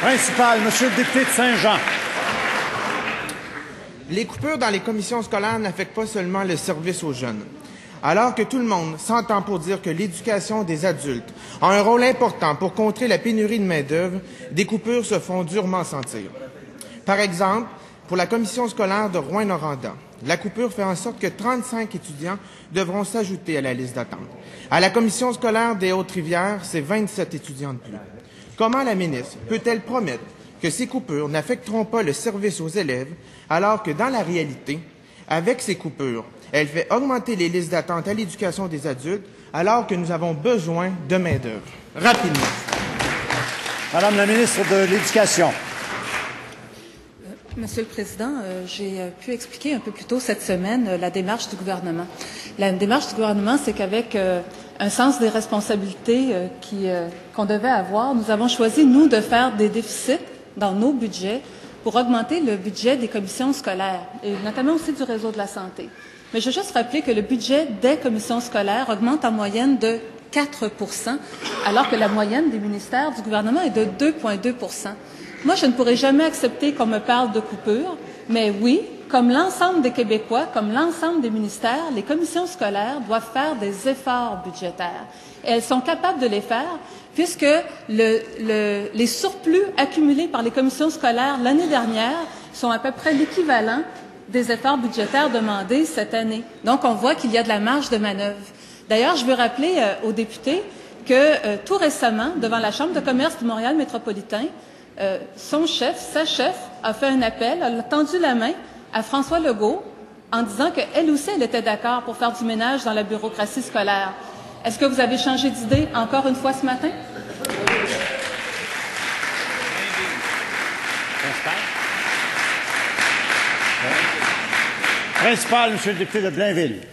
Principal, Monsieur le député de Saint-Jean. Les coupures dans les commissions scolaires n'affectent pas seulement le service aux jeunes. Alors que tout le monde s'entend pour dire que l'éducation des adultes a un rôle important pour contrer la pénurie de main-d'œuvre, des coupures se font durement sentir. Par exemple, pour la commission scolaire de Rouyn-Noranda, la coupure fait en sorte que 35 étudiants devront s'ajouter à la liste d'attente. À la commission scolaire des Hautes-Rivières, c'est 27 étudiants de plus. Comment la ministre peut-elle promettre que ces coupures n'affecteront pas le service aux élèves, alors que dans la réalité, avec ces coupures, elle fait augmenter les listes d'attente à l'éducation des adultes, alors que nous avons besoin de main-d'œuvre? Rapidement. Madame la ministre de l'Éducation. Monsieur le Président, j'ai pu expliquer un peu plus tôt cette semaine la démarche du gouvernement. La démarche du gouvernement, c'est qu'avec un sens des responsabilités qu'on devait avoir, nous avons choisi, nous, de faire des déficits dans nos budgets pour augmenter le budget des commissions scolaires, et notamment aussi du réseau de la santé. Mais je veux juste rappeler que le budget des commissions scolaires augmente en moyenne de 4 %, alors que la moyenne des ministères du gouvernement est de 2,2 %. Moi, je ne pourrai jamais accepter qu'on me parle de coupure, mais oui, comme l'ensemble des Québécois, comme l'ensemble des ministères, les commissions scolaires doivent faire des efforts budgétaires. Et elles sont capables de les faire, puisque les surplus accumulés par les commissions scolaires l'année dernière sont à peu près l'équivalent des efforts budgétaires demandés cette année. Donc, on voit qu'il y a de la marge de manœuvre. D'ailleurs, je veux rappeler aux députés que tout récemment, devant la Chambre de commerce du Montréal métropolitain, sa chef, a fait un appel, elle a tendu la main à François Legault en disant qu'elle aussi, elle était d'accord pour faire du ménage dans la bureaucratie scolaire. Est-ce que vous avez changé d'idée encore une fois ce matin? Principal, Monsieur le député de Blainville.